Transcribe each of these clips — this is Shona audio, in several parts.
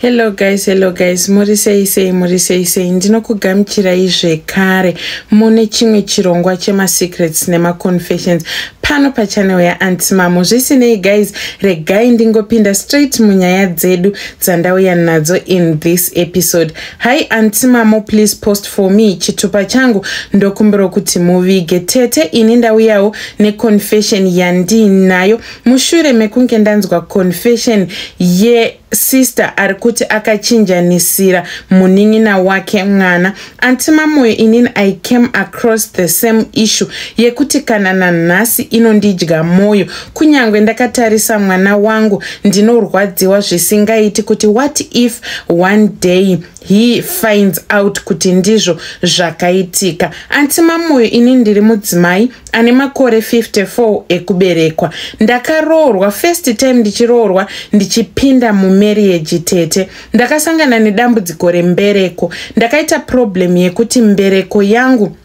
Hello guys, muri sei ndinokugamuchirai zvekare mune chimwe chirongwa chema secrets nema confessions pano pachannel yaAunty Mamo. Zvisinei guys, regai ndingopinda straight munyaya dzedu dzandauya nadzo in this episode. Hi Aunty Mamo, please post for me. Chitupa changu ndokumbira kuti muvige tete ini ndauyawo neconfession yandinayo mushure mekunge ndanzwa confession ye sister arikuti akachinjanisira munin'ina wake mwana. Aunty Mamo, inini I came across the same issue yekuti kana nanhasi inondidya moyo. Kunyangwe ndakatarisa mwana wangu ndinorwadziwa zvisingaiti kuti what if one day he finds out kuti ndizvo zvakaitika. Aunty Mamo, inini ndiri mudzimai ane makore 54 ekuberekwa. Ndakaroorwa first time ndichiroorwa ndichipinda marriage tete. Ndakasangana nedambudziko rembereko. Ndakaita problem yekuti mbereko yangu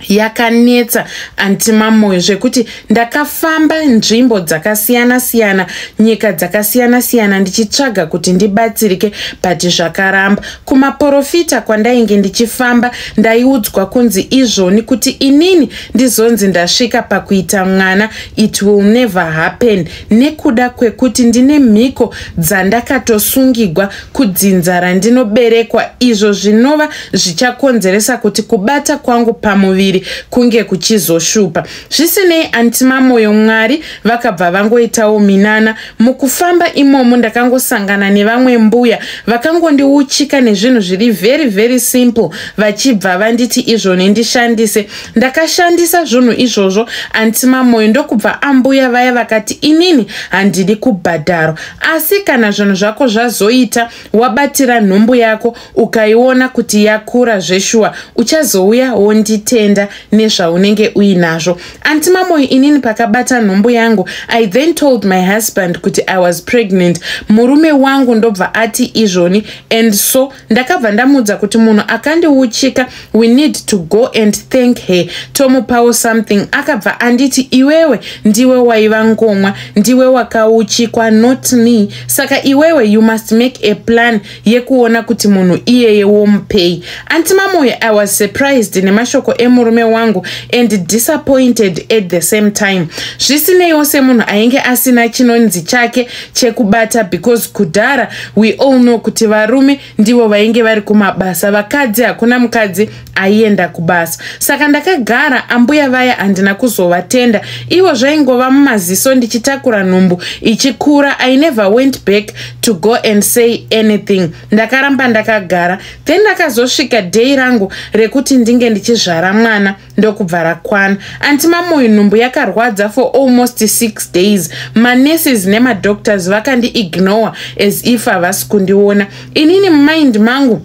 yakanetsa Aunty Mamo zvekuti ndakafamba nzvimbo dzakasiyana siyana, nyika dzakasiyana siyana ndichitsvaga kuti ndibatsirike but zvakaramba. Kumaprofita kwandainge ndichifamba ndaiudzwa kunzi izvoni kuti inini ndizonzi ndasvika pakuita mwana, it will never happen, nekuda kwekuti ndine mhiko dzandakatosungigwa kudzinza randinoberekwa, izvo zvinova zvichakonzeresa kuti kubata kwangu pamuviri kunge kuchizoshupa. Zvisinei Aunty Mamo, Mwari vakabva vangoitawo minana. Mukufamba imomo ndakangosangana nevamwe mbuya vakangondiuchika nezvinhu zviri very simple vachibva vanditi izvoni ndishandise. Ndakashandisa zvinhu izvozvo Aunty Mamo, ndokubva ambuya vaya vakati inini handidi kubhadharo, asi kana zvinhu zvako zvazoita wabatira nhumbu yako ukaiona kuti yakura zveshuwa uchazouya wonditenda nezvaunenge uinazvo. Aunty Mamo, inini pakabata nhumbu yangu I then told my husband kuti I was pregnant. Murume wangu ndobva ati izvoni, and so ndakabva ndamudza kuti munhu akandiuchika, we need to go and thank her, tomupawo something. Akabva anditi iwewe ndiwe waiva ngomwa, ndiwe wakauchikwa, not me, saka iwewe you must make a plan yekuona kuti munhu iyeye womupei. Aunty Mamo, I was surprised nemashoko emurume wangu and disappointed at the same time. Zvisinei semunhu ainge asina chinonzi chake chekubata, because kudhara we all know kuti varume ndivo vainge vari kumabasa, vakadzi hakuna mukadzi aienda kubasa. Saka ndakagara, ambuya vaya handina kuzovatenda, ivo zvaingova mumaziso ndichitakura nhumbu ichikura. I never went back to go and say anything. Ndakaramba ndakagara. Then ndakazosvika day rangu rekuti ndinge ndichizvara mwana, ndokubva rakwana. Aunty Mamo, nhumbu yakarwadza for almost 6 days. Manurses nemadoctors vakandi-ignore as if havasi kundiona. Inini mumind mangu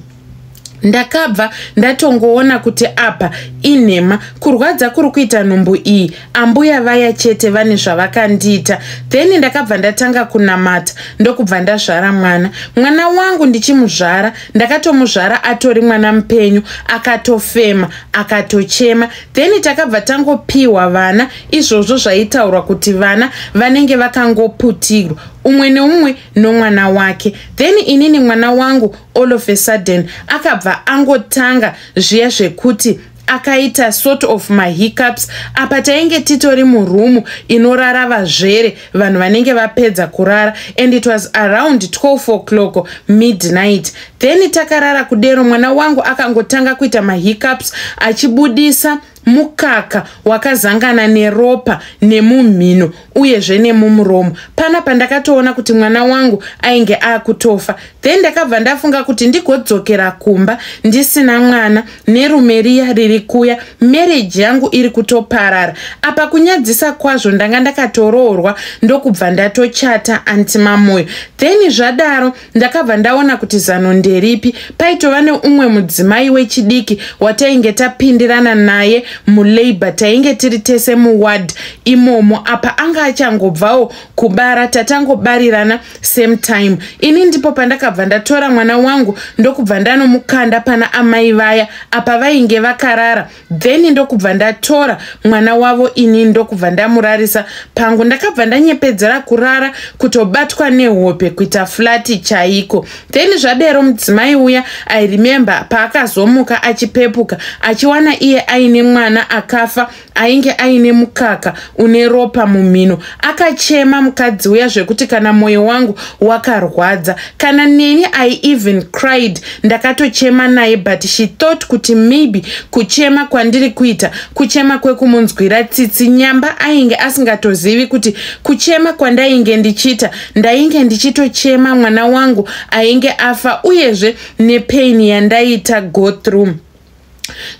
ndakabva ndatongoona kuti apa inhema, kurwadza kuri kuita nhumbu iyi ambuya vaya chete vane zvavakandiita. Then ndakabva ndatanga kunamata, ndokubva ndazvara mwana. Mwana wangu ndichimuzvara ndakatomuzvara atori mwana mupenyu, akatofema akatochema. Then takabva tangopiwa vana, izvozvo zvaitaurwa kuti vana vanenge vakangoputirwa umwe neumwe nomwana wake. Then inini mwana wangu all of a sudden akabva angotanga zviya zvekuti akaita sort of my hiccups. Apa tainge titori murumu inorara vazvere, vanhu vanenge vapedza kurara, and it was around 12 o'clock midnight. Then takarara kudero, mwana wangu akangotanga kuita my hiccups achibudisa mukaka wakazangana neropa nemumhino uyezve nemumuromo. Pana pandakatoona kuti mwana wangu ainge akutofa. Then ndakabva ndafunga kuti ndigodzokera kumba ndisina mwana nerume riya riri kuya, marriage yangu iri kutoparara. Apa kunyadzisa kwazvo ndanga ndakatoroorwa ndokubva ndatochata Aunty Mamo. Then zvadaro ndakabva ndaona kuti zano nderipi, paitova neumwe mudzimai wechidiki watainge tapindirana naye mulabor, tainge tiri tese muward imomo. Apa anga achangobvawo kubara, tatangobarirana same time. Ini ndipo pandakabva ndatora mwana wangu ndokubva ndanomukanda pana amai vaya apa vainge vakarara, then ndokubva ndatora mwana wavo ini ndokubva ndamurarisa pangu. Ndakabva ndanyepedzera kurara kutobatwa nehope kuita flati chaiko. Then zvadero mudzimai uya I remember paakazomuka achipepuka achiwana iye aine mwana akafa ainge aine mukaka une ropa mumhino. Akachema mukadzi uya zvekuti kana mwoyo wangu wakarwadza, kana neni I even cried, ndakatochema naye, but she thought kuti maybe kuchema kwandiri kuita kuchema kwekumunzwira tsitsi. Nyamba ainge asingatozivi kuti kuchema kwandainge ndichita ndainge ndichitochema mwana wangu ainge afa, uyezve nepain yandaita go through.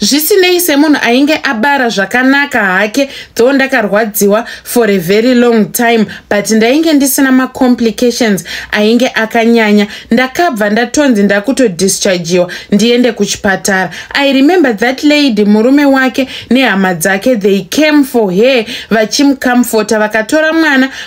Zvisinei semunhu ainge abara zvakanaka hake, though ndakarwadziwa for a very long time, but ndainge ndisina macomplications ainge akanyanya. Ndakabva ndatonzi ndakutodischargiwa ndiende kuchipatara. I remember that lady, murume wake nehama dzake, they came for her vachimcomforta, vakatora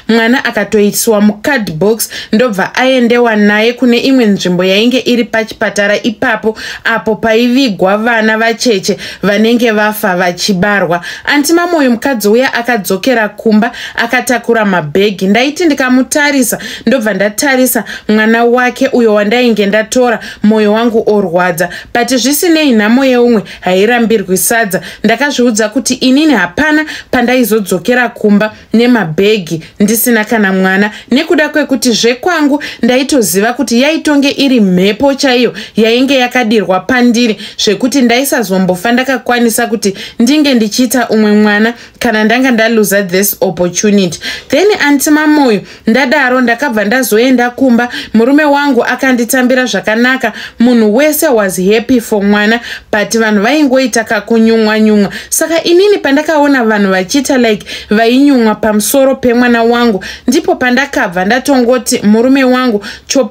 mwana akatoiswa mukadbox ndobva aendewa naye kune imwe nzvimbo yainge iri pachipatara ipapo, apo paivigwa vana vacheche vanenge vafa vachibarwa. Anti mamoyo mukadzi uya akadzokera kumba akatakura mabhegi. Ndaiti ndikamutarisa ndobva ndatarisa mwana wake uyo wandainge ndatora, moyo wangu orwadza. But zvisinei nhamo yeumwe hairambirwi sadza. Ndakazviudza kuti inini hapana pandaizodzokera kumba nemabhegi ndisina kana mwana, nekuda kwekuti zvekwangu ndaitoziva kuti yaitonge iri mhepo chaiyo yainge yakadirwa pandiri, zvekuti ndaisazombofa ndakakwanisa kuti ndinge ndichita umwe mwana kana ndanga ndaluza this opportunity. Then anti mamoyo ndadaro ndakabva ndazoenda kumba, murume wangu akanditambira zvakanaka, munhu wese was happy for mwana, but vanhu vaingoita kakunyumwa. Saka inini pandakaona vanhu vachiita like vainyumwa pamusoro pemwana wangu, ndipo pandakabva ndatongoti murume wangu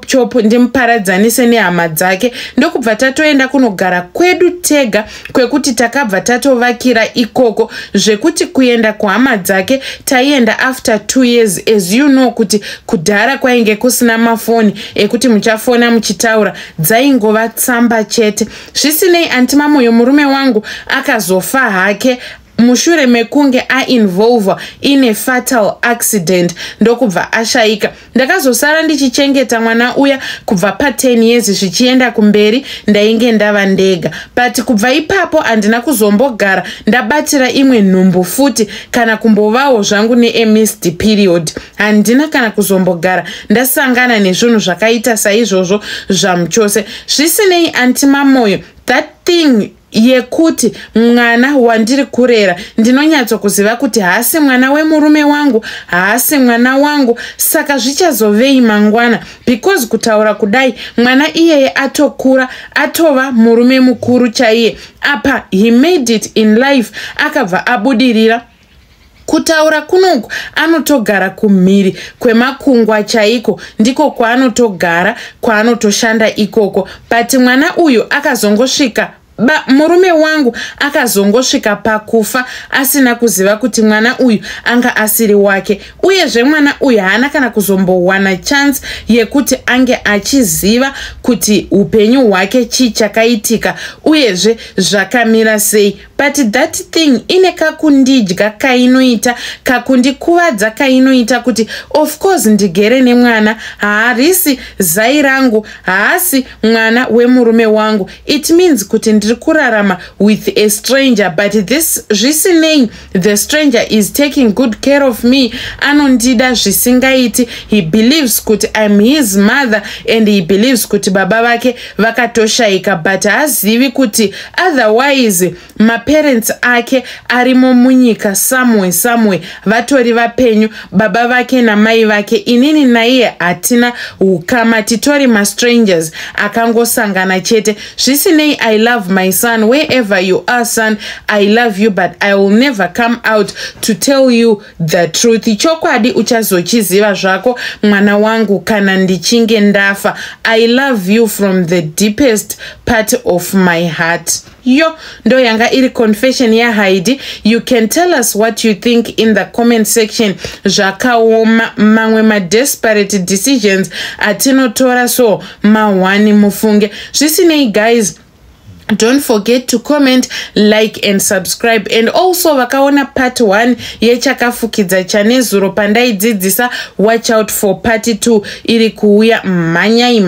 chop ndimuparadzanise nehama dzake, ndokubva tatoenda kunogara kwedu tega, kwekuti takabva tatovakira ikoko, zvekuti kuenda kuhama dzake taienda after 2 years. As you know kuti kudhara kwainge kusina mafoni ekuti muchafona muchitaura, dzaingova tsamba chete. Zvisinei anti mamoyo murume wangu akazofa hake mushure mekunge ainvolva in a fatal accident, ndokubva ashayika. Ndakazosara ndichichengeta mwana uya kubva pa10 years zvichienda kumberi, ndainge ndava ndega. But kubva ipapo handina kuzombogara ndabatira imwe nhumbu futi kana kumbovawo zvangu ne-missed period. Handina kana kuzombogara ndasangana nezvinhu zvakaita saizvozvo zvamuchose. Zvisinei anti mamoyo, that thing yekuti mwana wandiri kurera ndinonyatsokuziva kuti haasi mwana wemurume wangu, haasi mwana wangu, saka zvichazovei mangwana, because kutaura kudai mwana iyeye atokura atova murume mukuru chaiye. Apa he made it in life, akabva abudirira. Kutaura kunoku anotogara kumhiri kwemakungwa chaiko, ndiko kwaanotogara kwaanotoshanda ikoko. But mwana uyu akazongosvika murume wangu akazongosvika pakufa asina kuziva kuti mwana uyu anga asiri wake, uyezve mwana uyu haana kana kuzombowana chance yekuti ange achiziva kuti upenyu hwake chii chakaitika uyezve zvakamira sei. But that thing ine kakundidya kainoita, kakundikuvadza kainoita kuti of course ndigere nemwana, haarisi zai rangu, haasi mwana wemurume wangu. It means kuti ndiri kurarama with a stranger, but this zvisinei the stranger is taking good care of me, anondida zvisingaiti. He believes kuti I'm his mother and he believes kuti baba vake vakatoshayika, but haazivi kuti otherwise maparents ake arimo munyika somewhere vatori vapenyu, baba vake namai vake. Inini naiye hatina ukama, titori strangers akangosangana chete. Zvisinei, I love my son wherever you are, son. I love you, but I will never come out to tell you the truth. Chokwadi uchazochiziva zvako mwana wangu kana ndichinge ndafa. I love you from the deepest part of my heart. Yo, ndo yanga iri confession ya Heidi. You can tell us what you think in the comment section. Zvakaoma mamwe ma desperate decisions atinotora, so mawani mufunge. Zvisinei guys, don't forget to comment, like and subscribe. And also vakaona part 1 yechakafukidza chane zuro pandaidzidzisa, watch out for part 2 iri kuuya manyai.